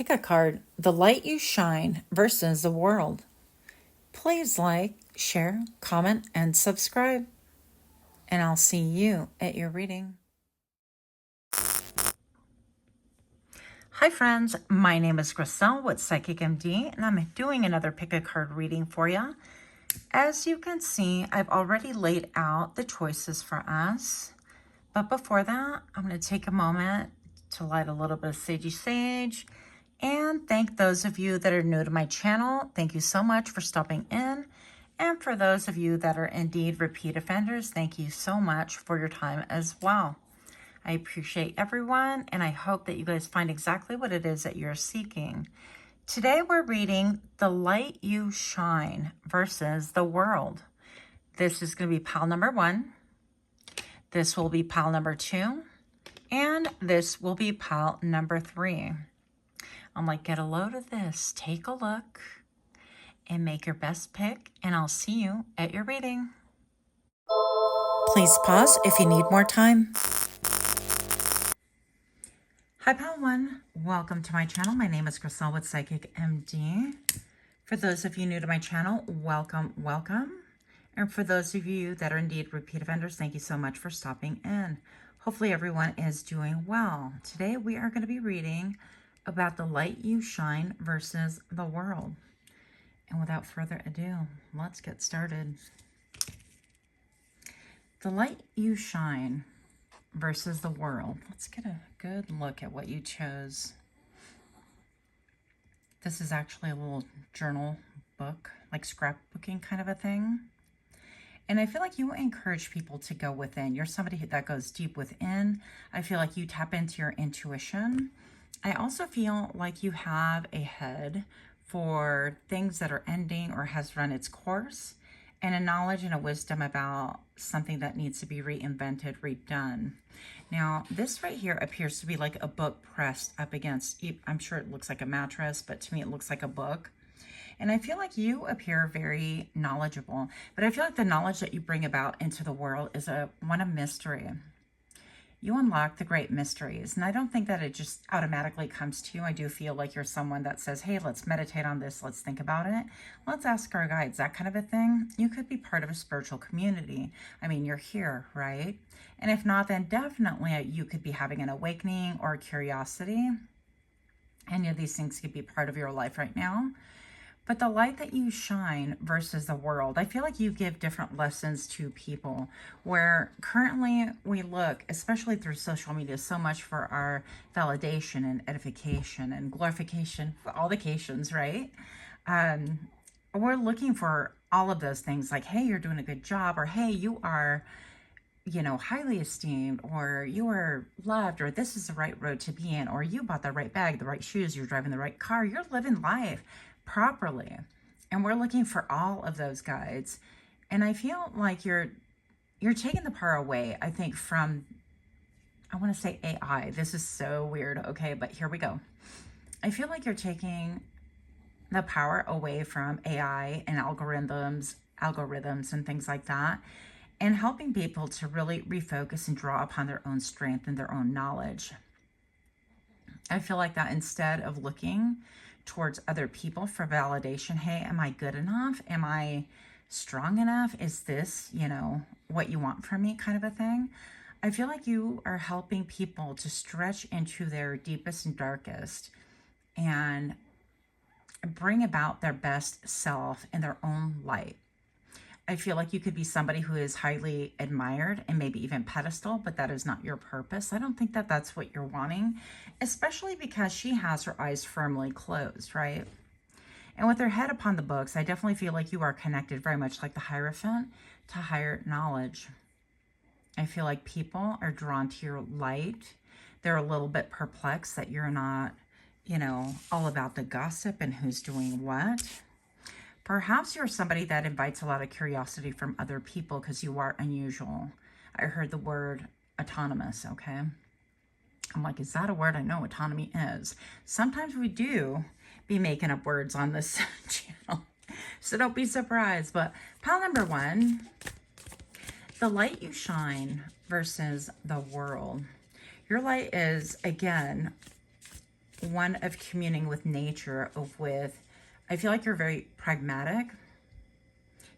Pick a card, the light you shine versus the world. Please like, share, comment, and subscribe. And I'll see you at your reading. Hi friends, my name is Griselle with Psychicmd, and I'm doing another pick a card reading for you. As you can see, I've already laid out the choices for us. But before that, I'm going to take a moment to light a little bit of sagey sage and thank those of you that are new to my channel. Thank you so much for stopping in. And for those of you that are indeed repeat offenders, thank you so much for your time as well. I appreciate everyone, and I hope that you guys find exactly what it is that you're seeking. Today we're reading The Light You Shine versus the World. This is going to be pile number 1. This will be pile number 2. And this will be pile number 3. I'm like, get a load of this, take a look, and make your best pick, and I'll see you at your reading. Please pause if you need more time. Hi, pile 1. Welcome to my channel. My name is Griselle with Psychicmd. For those of you new to my channel, welcome, welcome. And for those of you that are indeed repeat offenders, thank you so much for stopping in. Hopefully everyone is doing well. Today we are going to be reading about the light you shine versus the world. And without further ado, let's get started. The light you shine versus the world. Let's get a good look at what you chose. This is actually a little journal book, like scrapbooking kind of a thing. And I feel like you encourage people to go within. You're somebody that goes deep within. I feel like you tap into your intuition. I also feel like you have a head for things that are ending or has run its course, and a knowledge and a wisdom about something that needs to be reinvented, redone. Now, this right here appears to be like a book pressed up against, I'm sure it looks like a mattress, but to me it looks like a book. And I feel like you appear very knowledgeable, but I feel like the knowledge that you bring about into the world is one of mystery. You unlock the great mysteries, and I don't think that it just automatically comes to you. I do feel like you're someone that says, hey, let's meditate on this, let's think about it, let's ask our guides, that kind of a thing. You could be part of a spiritual community. I mean, you're here, right? And if not, then definitely you could be having an awakening or a curiosity. Any of these things could be part of your life right now. But the light that you shine versus the world, I feel like you give different lessons to people, where currently we look, especially through social media, so much for our validation and edification and glorification, all the occasions, right? We're looking for all of those things, like, hey, you're doing a good job, or hey, you are, you know, highly esteemed, or you are loved, or this is the right road to be in, or you bought the right bag, the right shoes, you're driving the right car, you're living life properly. And we're looking for all of those guides. And I feel like you're taking the power away, I think, from, I want to say AI. This is so weird, okay, but here we go. I feel like you're taking the power away from AI and algorithms and things like that, and helping people to really refocus and draw upon their own strength and their own knowledge. I feel like that instead of looking towards other people for validation, hey, am I good enough? Am I strong enough? Is this, you know, what you want from me, kind of a thing? I feel like you are helping people to stretch into their deepest and darkest and bring about their best self in their own light. I feel like you could be somebody who is highly admired and maybe even pedestal, but that is not your purpose. I don't think that that's what you're wanting, especially because she has her eyes firmly closed, right? And with her head upon the books, I definitely feel like you are connected very much like the Hierophant to higher knowledge. I feel like people are drawn to your light. They're a little bit perplexed that you're not, you know, all about the gossip and who's doing what. Perhaps you're somebody that invites a lot of curiosity from other people because you are unusual. I heard the word autonomous, okay? I'm like, is that a word? I know autonomy is. Sometimes we do be making up words on this channel, so don't be surprised. But pile number 1, the light you shine versus the world. Your light is, again, one of communing with nature, I feel like you're very pragmatic,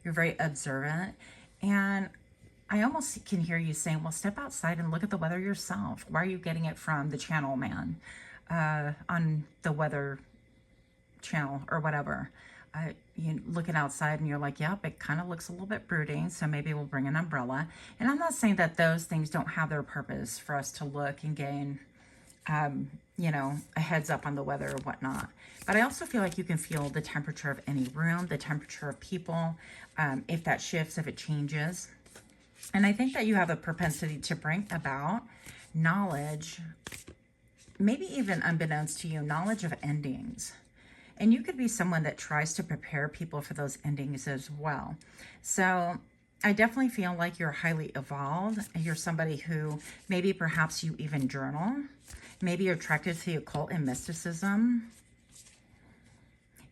you're very observant, and I almost can hear you saying, well, step outside and look at the weather yourself. Why are you getting it from the channel man on the weather channel or whatever? You looking outside and you're like, yep, it kind of looks a little bit brooding, so maybe we'll bring an umbrella. And I'm not saying that those things don't have their purpose for us to look and gain, you know, a heads up on the weather or whatnot. But I also feel like you can feel the temperature of any room, the temperature of people, if that shifts, if it changes. And I think that you have a propensity to bring about knowledge, maybe even unbeknownst to you, knowledge of endings. And you could be someone that tries to prepare people for those endings as well. So I definitely feel like you're highly evolved. You're somebody who maybe perhaps you even journal. Maybe you're attracted to the occult and mysticism.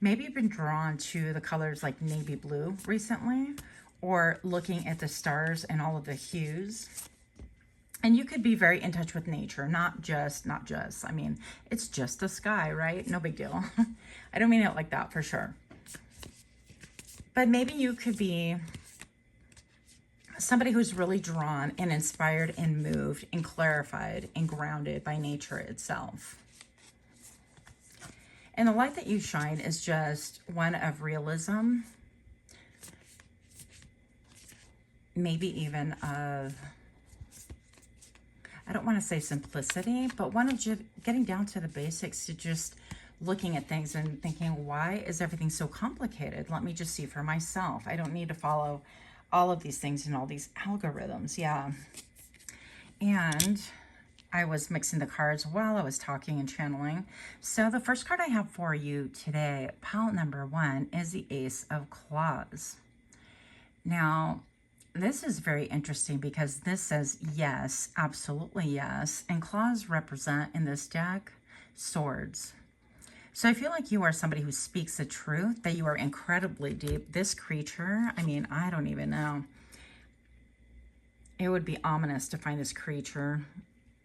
Maybe you've been drawn to the colors like navy blue recently, or looking at the stars and all of the hues. And you could be very in touch with nature, not just, I mean, it's just the sky, right? No big deal. I don't mean it like that for sure. But maybe you could be somebody who's really drawn and inspired and moved and clarified and grounded by nature itself. And the light that you shine is just one of realism, maybe even of, I don't want to say simplicity, but one of just getting down to the basics, to just looking at things and thinking, why is everything so complicated? Let me just see for myself. I don't need to follow all of these things and all these algorithms. Yeah. And I was mixing the cards while I was talking and channeling. So the first card I have for you today, pile number 1, is the Ace of Claws. Now, this is very interesting because this says yes, absolutely yes. And claws represent in this deck swords. So I feel like you are somebody who speaks the truth, that you are incredibly deep. This creature, I mean, I don't even know. It would be ominous to find this creature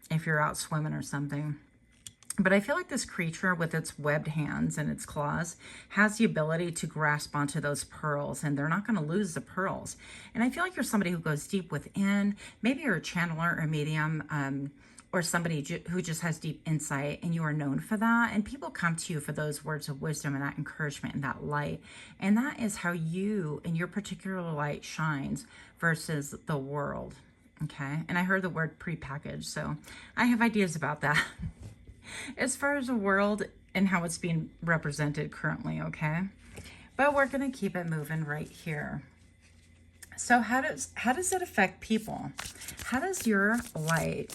if you're out swimming or something. But I feel like this creature with its webbed hands and its claws has the ability to grasp onto those pearls, and they're not going to lose the pearls. And I feel like you're somebody who goes deep within. Maybe you're a channeler or medium, or somebody who just has deep insight, and you are known for that. And people come to you for those words of wisdom and that encouragement and that light. And that is how you and your particular light shines versus the world. Okay. And I heard the word prepackaged, so I have ideas about that. As far as the world and how it's being represented currently, okay? But we're going to keep it moving right here. So how does it affect people? How does your light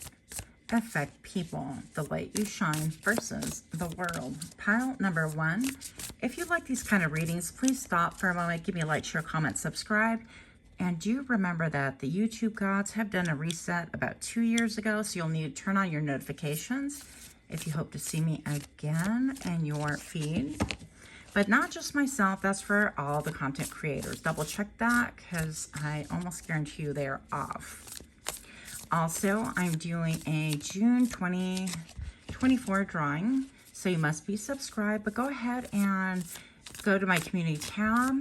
affect people? The light you shine versus the world. Pile number 1. If you like these kind of readings, please stop for a moment, give me a like, share, comment, subscribe. And do remember that the YouTube gods have done a reset about 2 years ago, so you'll need to turn on your notifications if you hope to see me again in your feed. But not just myself, that's for all the content creators. Double check that, because I almost guarantee you they are off. Also, I'm doing a June 2024 drawing, so you must be subscribed. But go ahead and go to my community tab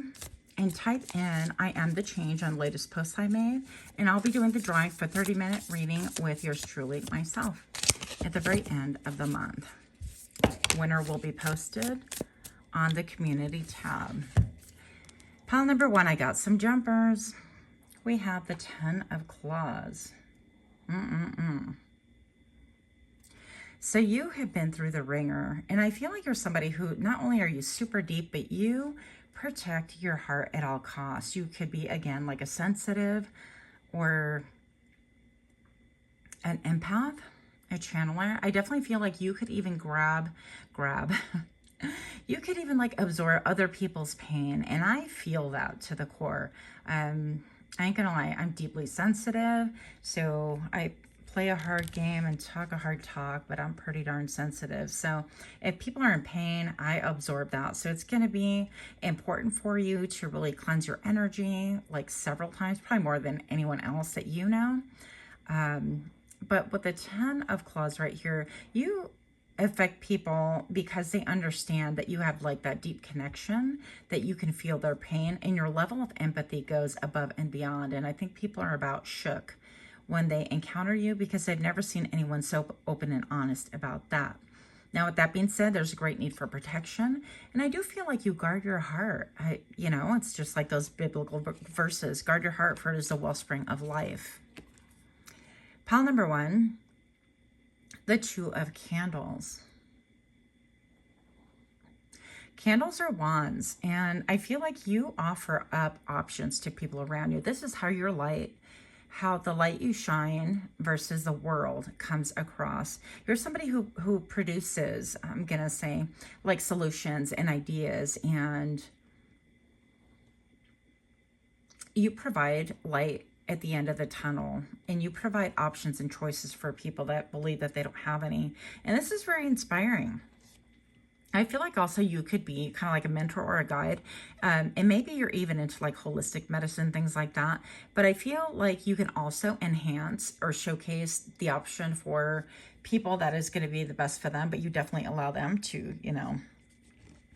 and type in "I am the change" on latest posts I made, and I'll be doing the drawing for 30-minute reading with yours truly, myself, at the very end of the month. Winner will be posted on the community tab. Pile number 1, I got some jumpers. We have the 10 of Claws. So you have been through the ringer, and I feel like you're somebody who, not only are you super deep, but you protect your heart at all costs. You could be, again, like a sensitive or an empath, a channeler. I definitely feel like you could even grab you could even like absorb other people's pain, and I feel that to the core. I ain't gonna lie, I'm deeply sensitive, so I play a hard game and talk a hard talk, but I'm pretty darn sensitive. So if people are in pain, I absorb that. So it's going to be important for you to really cleanse your energy like several times, probably more than anyone else that you know. But with the 10 of Claws right here, you affect people because they understand that you have like that deep connection, that you can feel their pain, and your level of empathy goes above and beyond. And I think people are about shook when they encounter you because they've never seen anyone so open and honest about that. Now, with that being said, there's a great need for protection. And I do feel like you guard your heart. It's just like those biblical verses. Guard your heart, for it is the wellspring of life. Pile number 1, the Two of Candles. Candles are wands. And I feel like you offer up options to people around you. This is how the light you shine versus the world comes across. You're somebody who produces, I'm going to say, like solutions and ideas, and you provide light at the end of the tunnel, and you provide options and choices for people that believe that they don't have any. And this is very inspiring. I feel like also you could be kind of like a mentor or a guide. And maybe you're even into like holistic medicine, things like that. But I feel like you can also enhance or showcase the option for people that is going to be the best for them. But you definitely allow them to,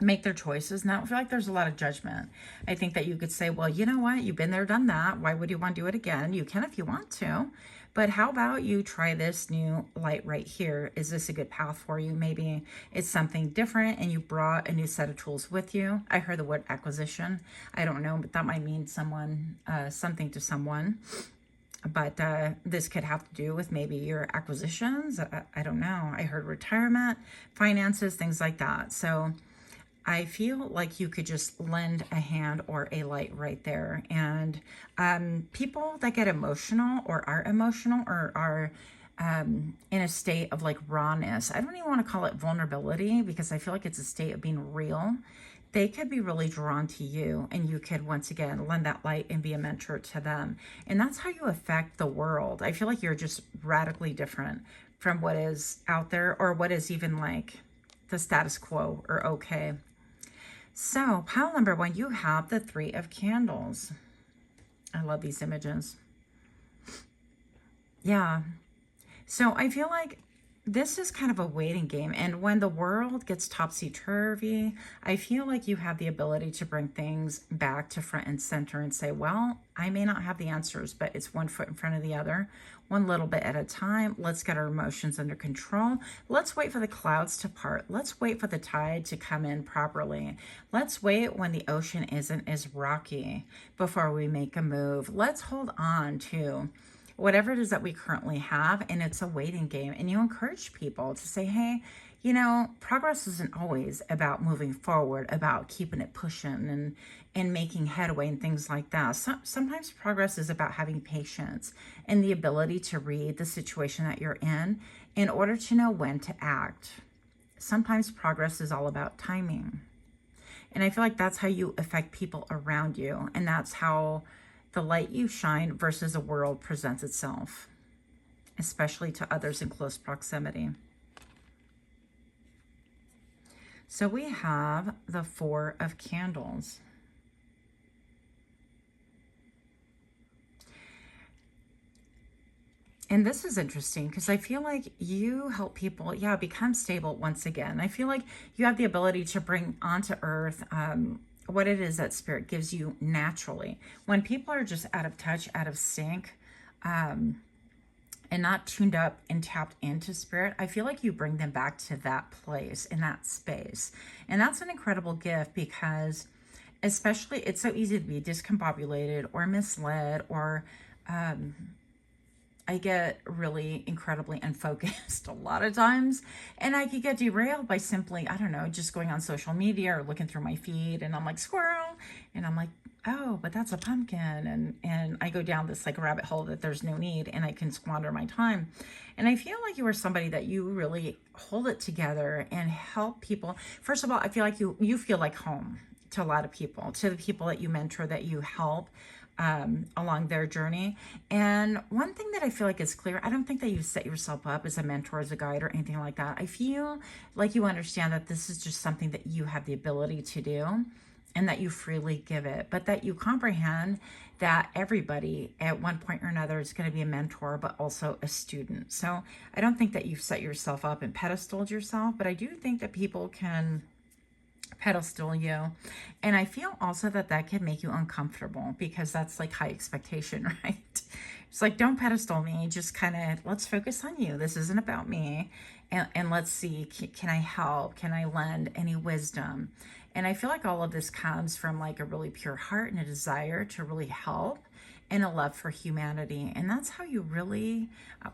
make their choices. And I don't feel like there's a lot of judgment. I think that you could say, well, you know what? You've been there, done that. Why would you want to do it again? You can if you want to. But how about you try this new light right here? Is this a good path for you? Maybe it's something different and you brought a new set of tools with you. I heard the word acquisition. I don't know, but that might mean something to someone. But this could have to do with maybe your acquisitions. I don't know. I heard retirement, finances, things like that. So I feel like you could just lend a hand or a light right there. And people that get emotional or are emotional or are in a state of like rawness, I don't even want to call it vulnerability because I feel like it's a state of being real. They could be really drawn to you, and you could once again lend that light and be a mentor to them. And that's how you affect the world. I feel like you're just radically different from what is out there or what is even like the status quo or okay. So pile number 1, you have the Three of Candles. I love these images. Yeah. So I feel like this is kind of a waiting game. And when the world gets topsy-turvy, I feel like you have the ability to bring things back to front and center and say, well, I may not have the answers, but it's one foot in front of the other, one little bit at a time. Let's get our emotions under control. Let's wait for the clouds to part. Let's wait for the tide to come in properly. Let's wait when the ocean isn't as rocky before we make a move. Let's hold on to whatever it is that we currently have, and it's a waiting game. And you encourage people to say, hey, progress isn't always about moving forward, about keeping it pushing and making headway and things like that. Sometimes progress is about having patience and the ability to read the situation that you're in order to know when to act. Sometimes progress is all about timing. And I feel like that's how you affect people around you, and that's how the light you shine versus the world presents itself, especially to others in close proximity. So we have the Four of Candles. And this is interesting because I feel like you help people, become stable once again. I feel like you have the ability to bring onto earth what it is that spirit gives you naturally. When people are just out of touch, out of sync, and not tuned up and tapped into spirit, I feel like you bring them back to that place, in that space. And that's an incredible gift because especially it's so easy to be discombobulated or misled, or I get really incredibly unfocused a lot of times, and I could get derailed by simply, I don't know, just going on social media or looking through my feed, and I'm like, squirrel, and I'm like, oh, but that's a pumpkin, and I go down this like rabbit hole that there's no need, and I can squander my time. And I feel like you are somebody that you really hold it together and help people. First of all, I feel like you feel like home to a lot of people, to the people that you mentor, that you help along their journey. And one thing that I feel like is clear, I don't think that you set yourself up as a mentor, as a guide, or anything like that. I feel like you understand that this is just something that you have the ability to do. and that you freely give it, but that you comprehend that everybody at one point or another is going to be a mentor, but also a student. So I don't think that you've set yourself up and pedestaled yourself, but I do think that people can pedestal you. And I feel also that that can make you uncomfortable, because that's like high expectation, right? It's like, don't pedestal me, just kind of, let's focus on you. This isn't about me. And let's see, can I help? Can I lend any wisdom? And I feel like all of this comes from like a really pure heart and a desire to really help, and a love for humanity. And that's how you really,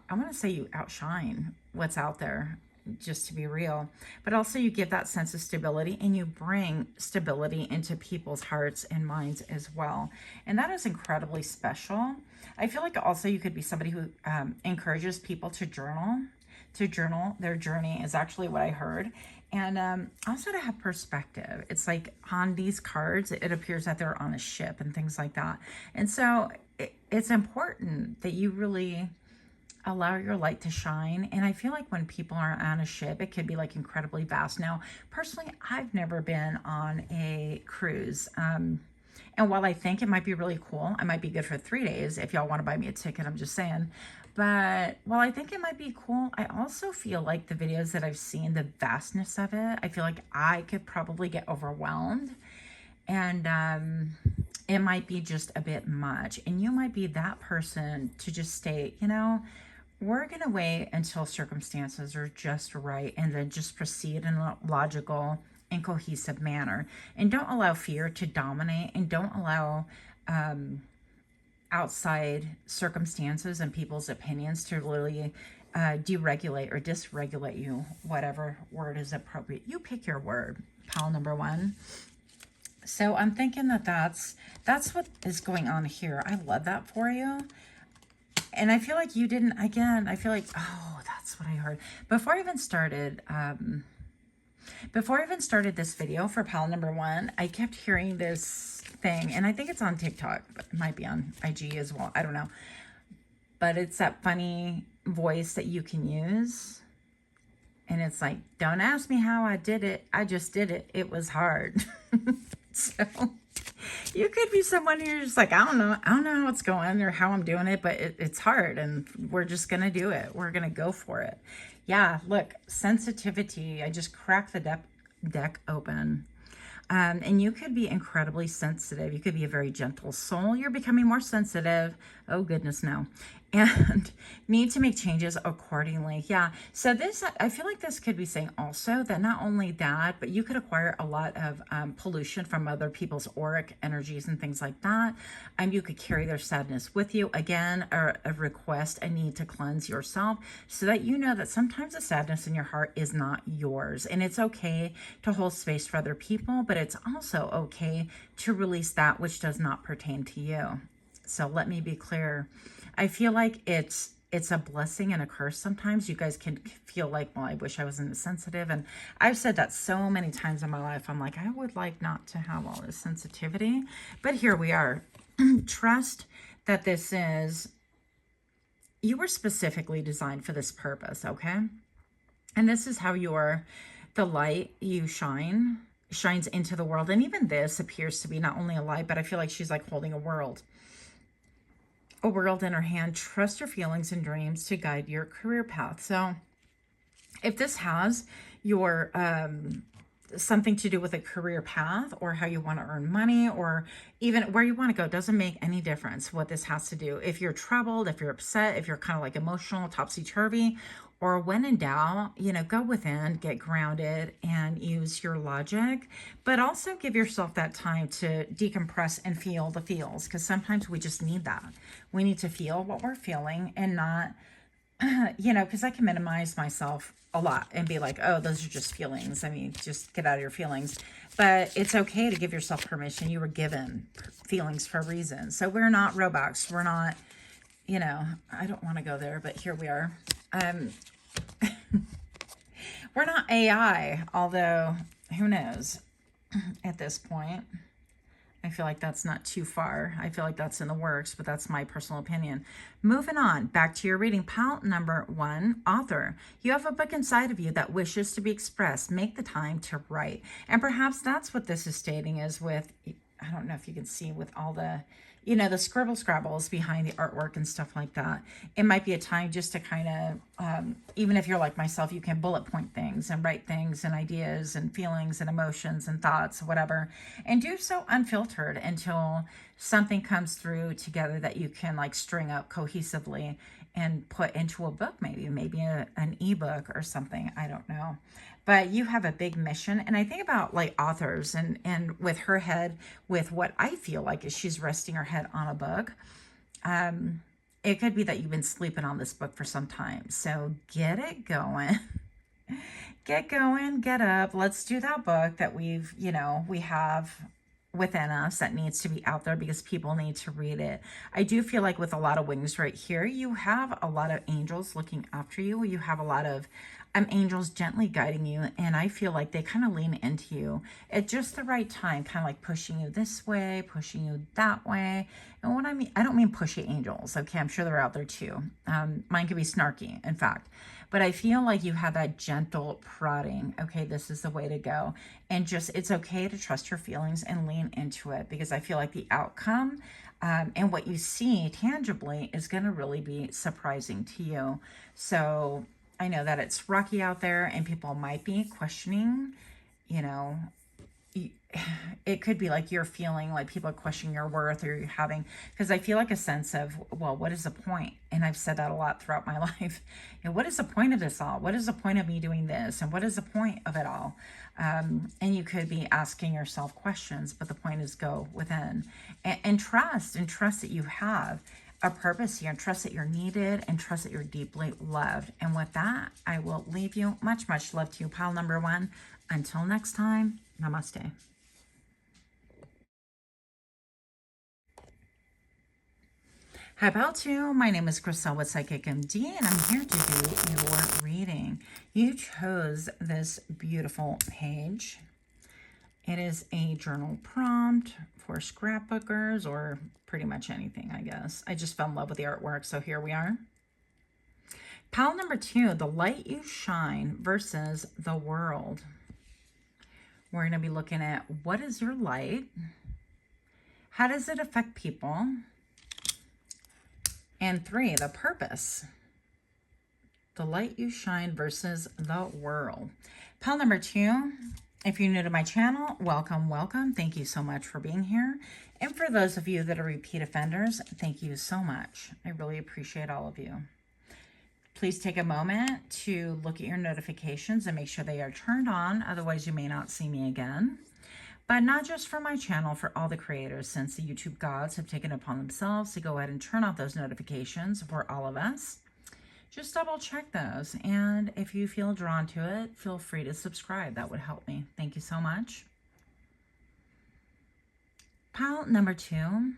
I want to say, you outshine what's out there, just to be real. But also you give that sense of stability, and you bring stability into people's hearts and minds as well. And that is incredibly special. I feel like also you could be somebody who encourages people to journal. To journal their journey is actually what I heard. And also to have perspective. It's like on these cards, it appears that they're on a ship and things like that. And so it's important that you really allow your light to shine. And I feel like when people are on a ship, it could be like incredibly vast. Now, personally, I've never been on a cruise. And while I think it might be really cool, I might be good for 3 days. If y'all want to buy me a ticket, I'm just saying. But while I think it might be cool, I also feel like the videos that I've seen, the vastness of it, I feel like I could probably get overwhelmed. And it might be just a bit much. And you might be that person to just state, you know, we're going to wait until circumstances are just right, and then just proceed in a logical and cohesive manner. And don't allow fear to dominate, and don't allow outside circumstances and people's opinions to really deregulate or dysregulate you, whatever word is appropriate. You pick your word, pile number one. So I'm thinking that that's what is going on here. I love that for you. And I feel like you didn't, again, I feel like, oh, that's what I heard. Before I even started this video for pile number one, I kept hearing this thing, and I think it's on TikTok, but it might be on IG as well. I don't know. But it's that funny voice that you can use. And it's like, don't ask me how I did it. I just did it. It was hard. So you could be someone who's just like, I don't know how it's going or how I'm doing it, but it's hard, and we're just going to do it. We're going to go for it. Yeah, look, sensitivity. I just cracked the deck open. And you could be incredibly sensitive. You could be a very gentle soul. You're becoming more sensitive. Oh, goodness, no. And need to make changes accordingly. Yeah. So this, I feel like this could be saying also that not only that, but you could acquire a lot of pollution from other people's auric energies and things like that. You could carry their sadness with you. Again, a request, a need to cleanse yourself, so that you know that sometimes the sadness in your heart is not yours. And it's okay to hold space for other people, but it's also okay to release that which does not pertain to you. So let me be clear. I feel like it's a blessing and a curse sometimes. You guys can feel like, well, I wish I wasn't sensitive. And I've said that so many times in my life. I'm like, I would like not to have all this sensitivity. But here we are. Trust that this is, you were specifically designed for this purpose, okay? And this is how the light you shines into the world. And even this appears to be not only a light, but I feel like she's like holding a world in her hand. Trust your feelings and dreams to guide your career path. So if this has your something to do with a career path, or how you want to earn money, or even where you want to go, doesn't make any difference what this has to do. If you're troubled, if you're upset, if you're kind of like emotional, topsy-turvy, or when in doubt, you know, go within, get grounded, and use your logic. But also give yourself that time to decompress and feel the feels, because sometimes we just need that. We need to feel what we're feeling, and not, you know, because I can minimize myself a lot and be like, oh, those are just feelings. I mean, just get out of your feelings. But it's okay to give yourself permission. You were given feelings for a reason. So we're not robots. We're not, you know, I don't want to go there, but here we are. We're not AI, although who knows at this point. I feel like that's not too far. I feel like that's in the works, but that's my personal opinion. Moving on, back to your reading. Pile number 1, author. You have a book inside of you that wishes to be expressed. Make the time to write. And perhaps that's what this is stating, is with, I don't know if you can see with all the, you know, the scrabbles behind the artwork and stuff like that. It might be a time just to kind of, even if you're like myself, you can bullet point things and write things and ideas and feelings and emotions and thoughts, whatever, and do so unfiltered until something comes through together that you can like string up cohesively and put into a book, maybe an ebook or something. I don't know. But you have a big mission. And I think about like authors and with her head, with what I feel like is she's resting her head on a book. It could be that you've been sleeping on this book for some time. So get it going. Get going, get up. Let's do that book that we have within us that needs to be out there because people need to read it. I do feel like with a lot of wings right here, you have a lot of angels looking after you. You have a lot of angels gently guiding you, and I feel like they kind of lean into you at just the right time, kind of like pushing you this way, pushing you that way. And what I mean, I don't mean pushy angels, okay? I'm sure they're out there too. Mine could be snarky, in fact. But I feel like you have that gentle prodding, okay, this is the way to go. And just, it's okay to trust your feelings and lean into it, because I feel like the outcome and what you see tangibly is going to really be surprising to you. So I know that it's rocky out there and people might be questioning, you know, it could be like you're feeling like people are questioning your worth, or you're having, because I feel like a sense of, well, what is the point? And I've said that a lot throughout my life. And what is the point of this all? What is the point of me doing this? And what is the point of it all? And you could be asking yourself questions, but the point is go within and trust that you have a purpose here, and trust that you're needed, and trust that you're deeply loved. And with that, I will leave you. Much, much love to you, pile number 1. Until next time, namaste. Hi, pile 2. My name is Crystal with Psychicmd, and I'm here to do your reading. You chose this beautiful page. It is a journal prompt for scrapbookers, or pretty much anything, I guess. I just fell in love with the artwork, so here we are. Pile number 2, the light you shine versus the world. We're going to be looking at, what is your light? How does it affect people? And 3, the purpose. The light you shine versus the world. Pile number 2, if you're new to my channel, welcome, welcome. Thank you so much for being here. And for those of you that are repeat offenders, thank you so much. I really appreciate all of you. Please take a moment to look at your notifications and make sure they are turned on. Otherwise, you may not see me again. But not just for my channel, for all the creators, since the YouTube gods have taken it upon themselves to go ahead and turn off those notifications for all of us. Just double check those. And if you feel drawn to it, feel free to subscribe. That would help me. Thank you so much. Pile number 2.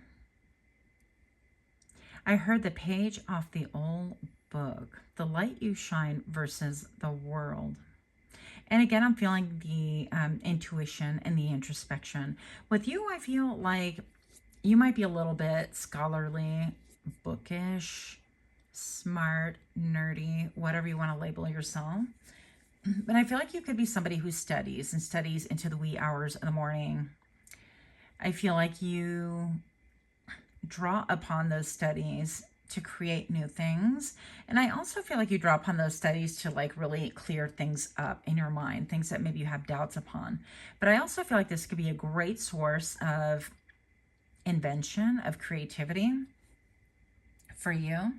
I heard the page off the old book. The light you shine versus the world. And again, I'm feeling the intuition and the introspection. With you, I feel like you might be a little bit scholarly, bookish, smart, nerdy, whatever you want to label yourself. But I feel like you could be somebody who studies into the wee hours of the morning. I feel like you draw upon those studies to create new things. And I also feel like you draw upon those studies to like really clear things up in your mind, things that maybe you have doubts upon. But I also feel like this could be a great source of invention, of creativity for you.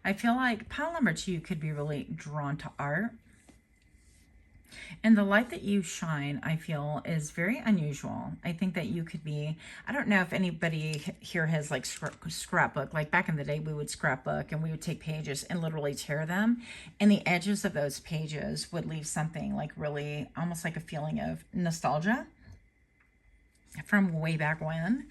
I feel like pile number 2 could be really drawn to art. And the light that you shine, I feel, is very unusual. I think that you could be, I don't know if anybody here has like scrapbook. Like back in the day, we would scrapbook and we would take pages and literally tear them. And the edges of those pages would leave something like really almost like a feeling of nostalgia from way back when.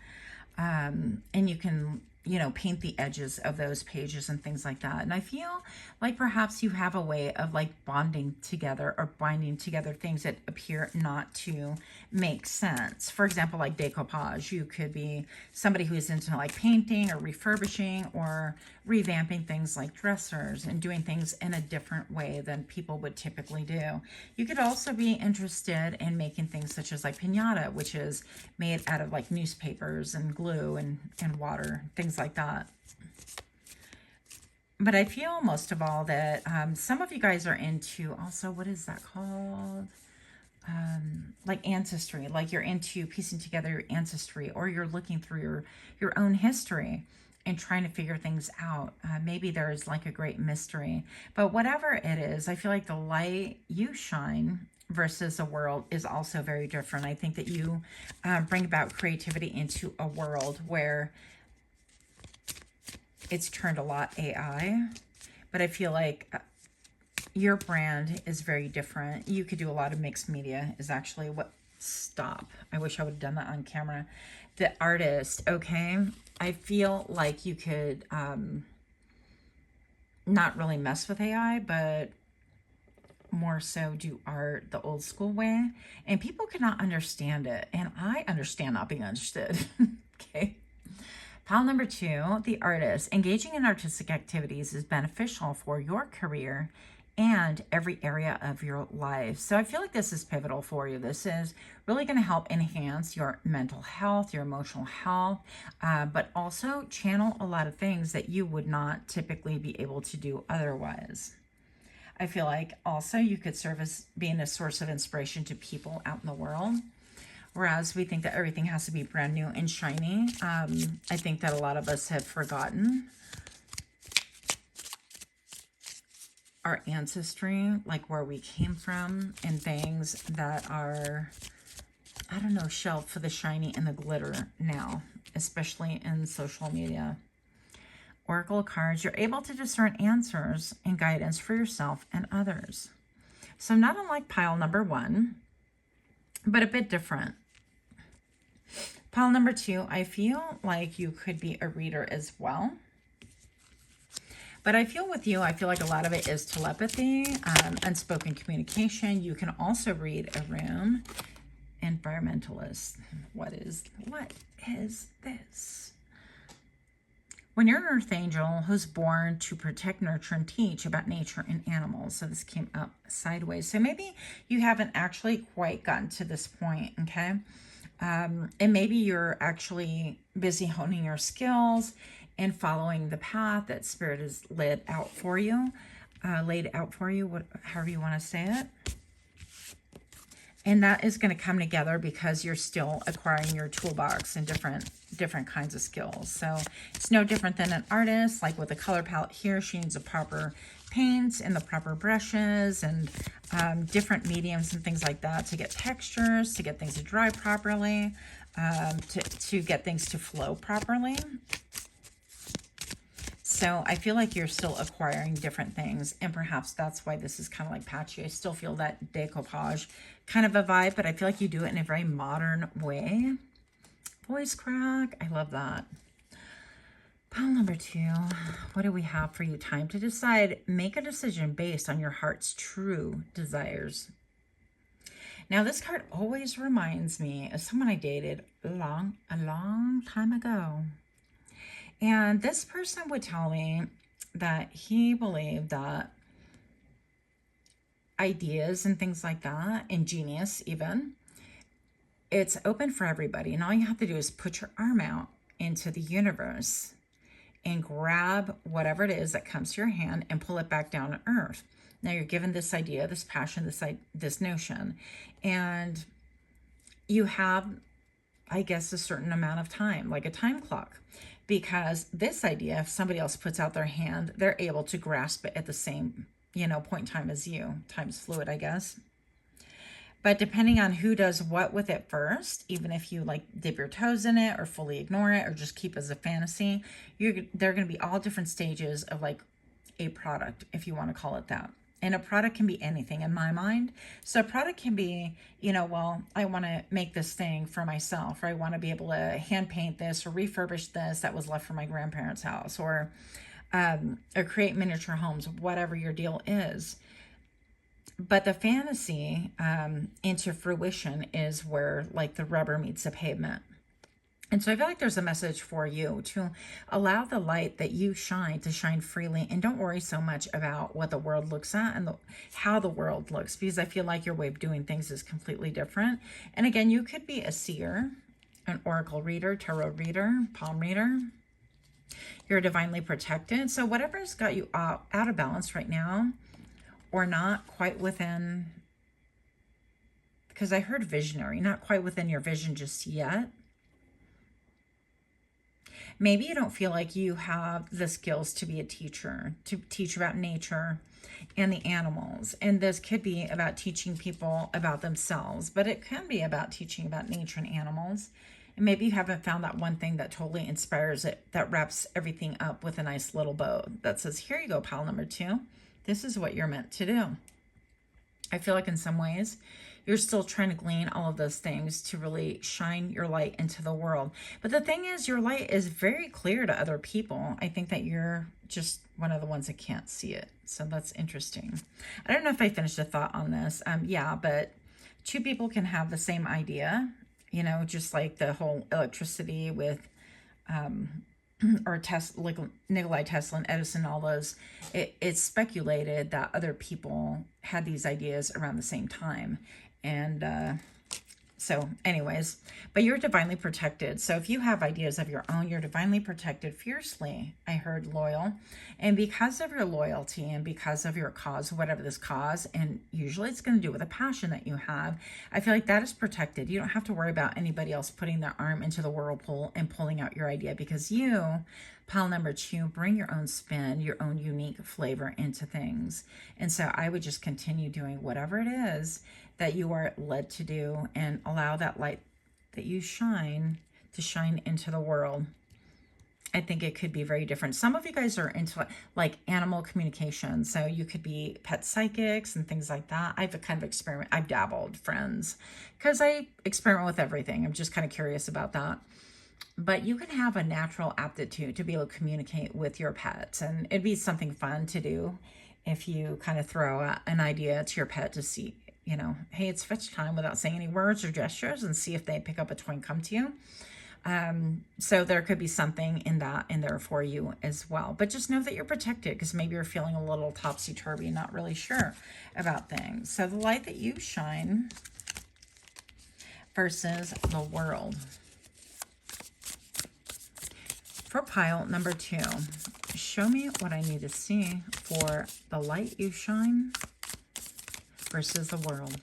And you can you know, paint the edges of those pages and things like that. And I feel like perhaps you have a way of like bonding together or binding together things that appear not to make sense. For example, like decoupage. You could be somebody who's into like painting or refurbishing or revamping things like dressers and doing things in a different way than people would typically do. You could also be interested in making things such as like piñata, which is made out of like newspapers and glue and water, things like that. But I feel most of all that some of you guys are into also, what is that called? Like ancestry, like you're into piecing together your ancestry, or you're looking through your own history and trying to figure things out. Maybe there's like a great mystery, but whatever it is, I feel like the light you shine versus the world is also very different. I think that you bring about creativity into a world where it's turned a lot AI, but I feel like your brand is very different. You could do a lot of mixed media is actually what, stop. I wish I would have done that on camera. The artist, okay? I feel like you could not really mess with AI, but more so do art the old school way. And people cannot understand it. And I understand not being understood, okay? Pile number 2, the artist. Engaging in artistic activities is beneficial for your career and every area of your life. So I feel like this is pivotal for you. This is really going to help enhance your mental health, your emotional health, but also channel a lot of things that you would not typically be able to do otherwise. I feel like also you could serve as being a source of inspiration to people out in the world. Whereas we think that everything has to be brand new and shiny. I think that a lot of us have forgotten our ancestry, like where we came from, and things that are, I don't know, shelved for the shiny and the glitter now, especially in social media. Oracle cards, you're able to discern answers and guidance for yourself and others. So not unlike pile number 1, but a bit different. Pile number 2, I feel like you could be a reader as well. But I feel with you, I feel like a lot of it is telepathy, unspoken communication. You can also read a room. Environmentalist. What is this? When you're an earth angel who's born to protect, nurture, and teach about nature and animals. So this came up sideways. So maybe you haven't actually quite gotten to this point, okay? And maybe you're actually busy honing your skills and following the path that Spirit has laid out for you, however you want to say it. And that is going to come together because you're still acquiring your toolbox and different kinds of skills. So it's no different than an artist. Like with a color palette here, she needs a proper paints and the proper brushes and different mediums and things like that to get textures, to get things to dry properly, to get things to flow properly. So I feel like you're still acquiring different things, and perhaps that's why this is kind of like patchy. I still feel that decoupage kind of a vibe, but I feel like you do it in a very modern way. Voice crack, I love that. Pile number 2, what do we have for you? Time to decide. Make a decision based on your heart's true desires. Now, this card always reminds me of someone I dated a long time ago. And this person would tell me that he believed that ideas and things like that, and genius even, it's open for everybody. And all you have to do is put your arm out into the universe and grab whatever it is that comes to your hand and pull it back down to earth. Now you're given this idea, this passion, this notion, and you have, I guess, a certain amount of time, like a time clock. Because this idea, if somebody else puts out their hand, they're able to grasp it at the same, point in time as you. Time's fluid, I guess. But depending on who does what with it first, even if you like dip your toes in it or fully ignore it or just keep it as a fantasy, they're going to be all different stages of like a product, if you want to call it that. And a product can be anything in my mind. So a product can be, you know, well, I want to make this thing for myself, or I want to be able to hand paint this or refurbish this that was left from my grandparents' house, or create miniature homes, whatever your deal is. But the fantasy into fruition is where like the rubber meets the pavement. And so I feel like there's a message for you to allow the light that you shine to shine freely, and don't worry so much about what the world looks at and how the world looks, because I feel like your way of doing things is completely different. And again, you could be a seer, an oracle reader, tarot reader, palm reader. You're divinely protected. So whatever's got you out of balance right now, or not quite within, because I heard visionary, not quite within your vision just yet. Maybe you don't feel like you have the skills to be a teacher, to teach about nature and the animals. And this could be about teaching people about themselves, but it can be about teaching about nature and animals. And maybe you haven't found that one thing that totally inspires it, that wraps everything up with a nice little bow that says, here you go, pile number 2. This is what you're meant to do. I feel like in some ways, you're still trying to glean all of those things to really shine your light into the world. But the thing is, your light is very clear to other people. I think that you're just one of the ones that can't see it. So that's interesting. I don't know if I finished a thought on this. Yeah, but 2 people can have the same idea, you know, just like the whole electricity with, or Nikolai Tesla and Edison, all those, it's speculated that other people had these ideas around the same time. And so anyways, but you're divinely protected. So if you have ideas of your own, you're divinely protected, fiercely, I heard, loyal. And because of your loyalty and because of your cause, whatever this cause, and usually it's going to do with a passion that you have, I feel like that is protected. You don't have to worry about anybody else putting their arm into the whirlpool and pulling out your idea, because you, pile number 2, bring your own spin, your own unique flavor into things. And so I would just continue doing whatever it is that you are led to do, and allow that light that you shine to shine into the world. I think it could be very different. Some of you guys are into like animal communication. So you could be pet psychics and things like that. I've kind of I've dabbled, friends, because I experiment with everything. I'm just kind of curious about that. But you can have a natural aptitude to be able to communicate with your pets. And it'd be something fun to do if you kind of throw out an idea to your pet to see, you know, hey, it's fetch time, without saying any words or gestures, and see if they pick up a toy and come to you. So there could be something in that in there for you as well. But just know that you're protected, because maybe you're feeling a little topsy-turvy, not really sure about things. So the light that you shine versus the world. For pile number 2, show me what I need to see for the light you shine versus the world.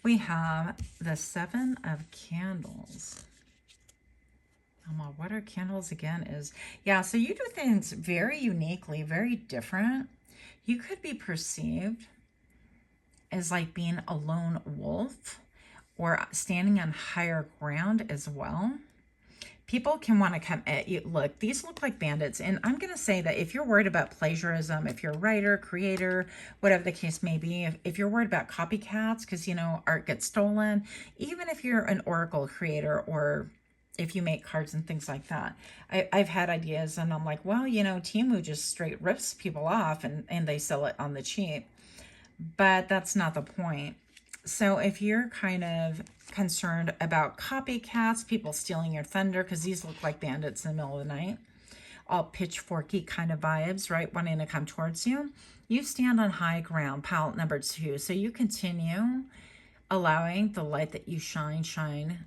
We have the 7 of Candles. What are candles again? Yeah, so you do things very uniquely, very different. You could be perceived as like being a lone wolf, or standing on higher ground as well. People can want to come at you. Look, these look like bandits. And I'm going to say that if you're worried about plagiarism, if you're a writer, creator, whatever the case may be, if you're worried about copycats, because, you know, art gets stolen, even if you're an oracle creator, or if you make cards and things like that, I've had ideas and I'm like, well, you know, Temu just straight rips people off and they sell it on the cheap. But that's not the point. So if you're kind of concerned about copycats, people stealing your thunder, because these look like bandits in the middle of the night, all pitchforky kind of vibes, right, wanting to come towards you, you stand on high ground, pile number 2. So you continue allowing the light that you shine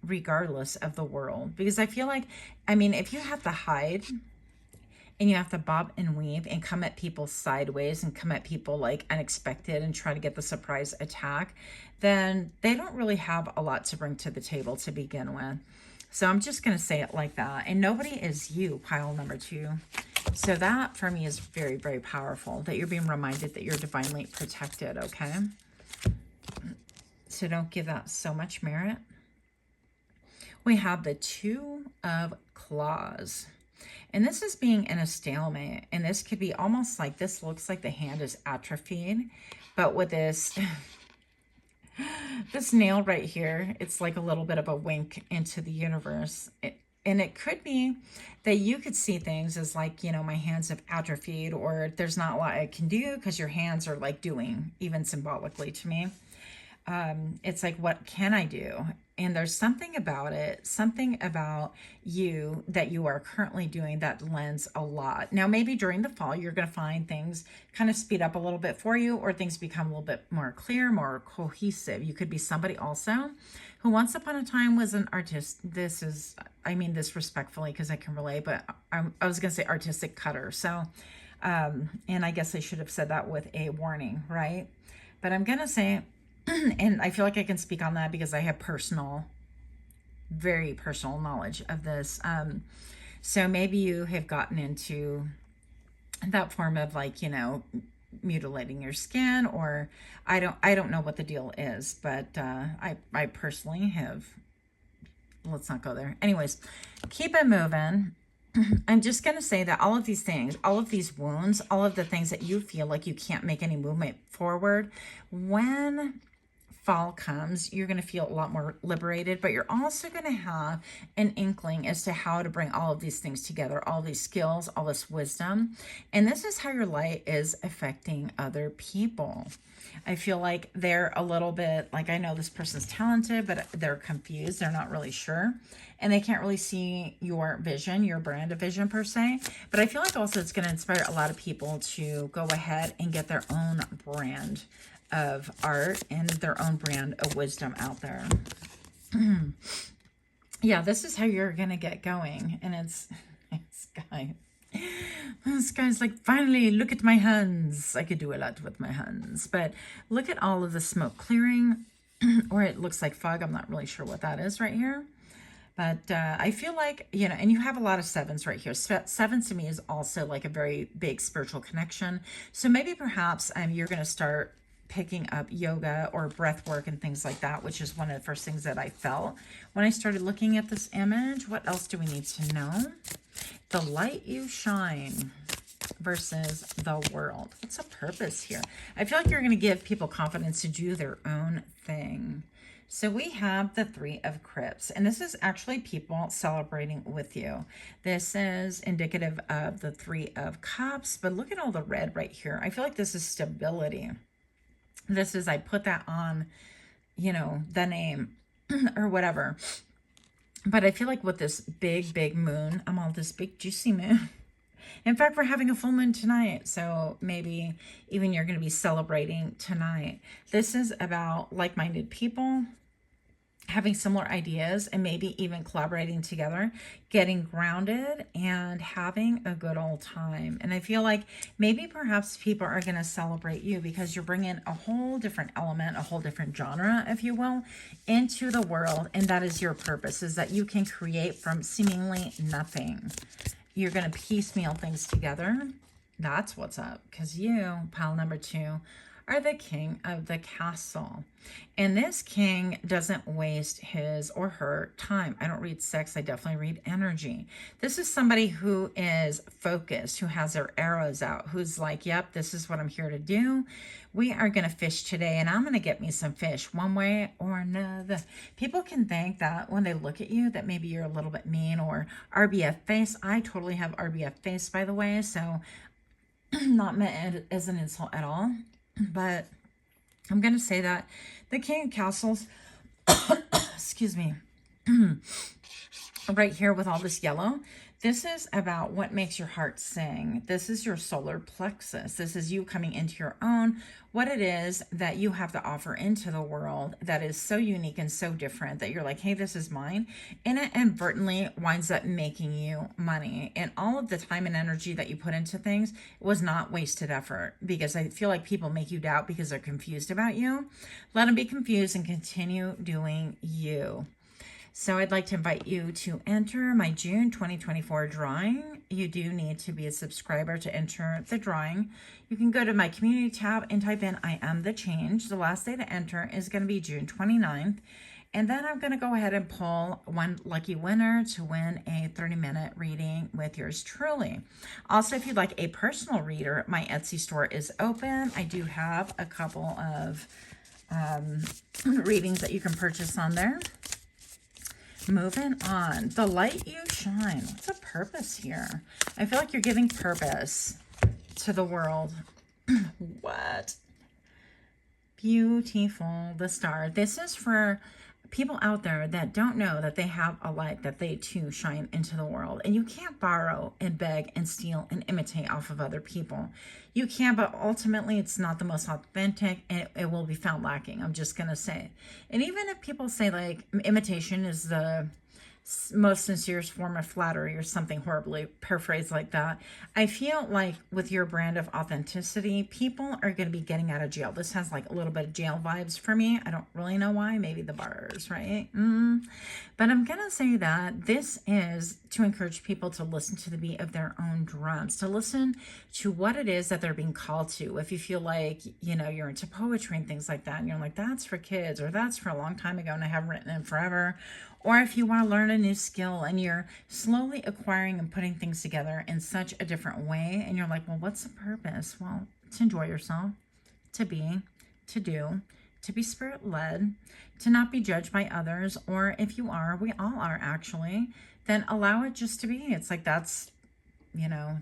regardless of the world. Because I feel like, I mean, if you have to hide and you have to bob and weave and come at people sideways and come at people like unexpected and try to get the surprise attack, then they don't really have a lot to bring to the table to begin with. So I'm just going to say it like that. And nobody is you, pile number 2. So that for me is very, very powerful, that you're being reminded that you're divinely protected, okay? So don't give that so much merit. We have the 2 of Claws. And this is being in a stalemate. And this could be almost like, this looks like the hand is atrophied. But with this, this nail right here, it's like a little bit of a wink into the universe. And it could be that you could see things as like, you know, my hands have atrophied, or there's not a lot I can do because your hands are like doing, even symbolically to me. It's like, what can I do? And there's something about it, something about you that you are currently doing that lends a lot. Now, maybe during the fall, you're going to find things kind of speed up a little bit for you, or things become a little bit more clear, more cohesive. You could be somebody also who once upon a time was an artist. This is, I mean this respectfully because I can relate, but I was going to say artistic cutter. So, and I guess I should have said that with a warning, right? But I'm going to say, and I feel like I can speak on that because I have personal, very personal knowledge of this. So maybe you have gotten into that form of like, you know, mutilating your skin, or I don't know what the deal is, but I personally have. Let's not go there. Anyways, keep it moving. I'm just going to say that all of these things, all of these wounds, all of the things that you feel like you can't make any movement forward, when fall comes, you're going to feel a lot more liberated, but you're also going to have an inkling as to how to bring all of these things together, all these skills, all this wisdom. And this is how your light is affecting other people. I feel like they're a little bit like, I know this person's talented, but they're confused. They're not really sure. And they can't really see your vision, your brand of vision per se. But I feel like also it's going to inspire a lot of people to go ahead and get their own brand of art and their own brand of wisdom out there. Yeah, this is how you're going to get going. And it's this guy's like, finally, look at my hands. I could do a lot with my hands. But look at all of the smoke clearing, or it looks like fog. I'm not really sure what that is right here. But I feel like, you know, and you have a lot of sevens right here. Sevens to me is also like a very big spiritual connection. So maybe perhaps you're going to start picking up yoga or breath work and things like that, which is one of the first things that I felt when I started looking at this image. What else do we need to know? The light you shine versus the world. What's the purpose here? I feel like you're going to give people confidence to do their own thing. So we have the Three of Crypts, and this is actually people celebrating with you. This is indicative of the Three of Cups, but look at all the red right here. I feel like this is stability. This is, I put that on, you know, the name or whatever. But I feel like with this big, big moon, I'm all this big, juicy moon. In fact, we're having a full moon tonight. So maybe even you're going to be celebrating tonight. This is about like-minded people having similar ideas and maybe even collaborating together, getting grounded and having a good old time. And I feel like maybe perhaps people are going to celebrate you because you're bringing a whole different element, a whole different genre, if you will, into the world. And that is your purpose, is that you can create from seemingly nothing. You're going to piecemeal things together. That's what's up, because you, pile number 2, are the king of the castle. And this king doesn't waste his or her time. I don't read sex, I definitely read energy. This is somebody who is focused, who has their arrows out, who's like, yep, this is what I'm here to do. We are going to fish today, and I'm going to get me some fish one way or another. People can think that when they look at you that maybe you're a little bit mean or RBF face. I totally have RBF face, by the way, so not meant as an insult at all. But I'm going to say that the King of Castles, excuse me, right here with all this yellow, this is about what makes your heart sing. This is your solar plexus. This is you coming into your own, what it is that you have to offer into the world that is so unique and so different that you're like, hey, this is mine. And it inadvertently winds up making you money. And all of the time and energy that you put into things was not wasted effort, because I feel like people make you doubt because they're confused about you. Let them be confused and continue doing you. So I'd like to invite you to enter my June 2024 drawing. You do need to be a subscriber to enter the drawing. You can go to my community tab and type in I am the change. The last day to enter is going to be June 29th. And then I'm going to go ahead and pull one lucky winner to win a 30-minute reading with yours truly. Also, if you'd like a personal reader, my Etsy store is open. I do have a couple of readings that you can purchase on there. Moving on. The light you shine. What's the purpose here? I feel like you're giving purpose to the world. What? Beautiful. The star. This is for people out there that don't know that they have a light that they too shine into the world. And you can't borrow and beg and steal and imitate off of other people. You can, but ultimately it's not the most authentic, and it will be found lacking. I'm just going to say. And even if people say like imitation is the most sincerest form of flattery or something horribly paraphrased like that, I feel like with your brand of authenticity, people are going to be getting out of jail. This has like a little bit of jail vibes for me. I don't really know why. Maybe the bars, right? But I'm going to say that this is to encourage people to listen to the beat of their own drums, to listen to what it is that they're being called to. If you feel like, you know, you're into poetry and things like that, and you're like, that's for kids, or that's for a long time ago and I haven't written it forever. Or if you want to learn a new skill and you're slowly acquiring and putting things together in such a different way, and you're like, well, what's the purpose? Well, to enjoy yourself, to be, to do, to be spirit-led, to not be judged by others. Or if you are, we all are actually, then allow it just to be. It's like, that's, you know,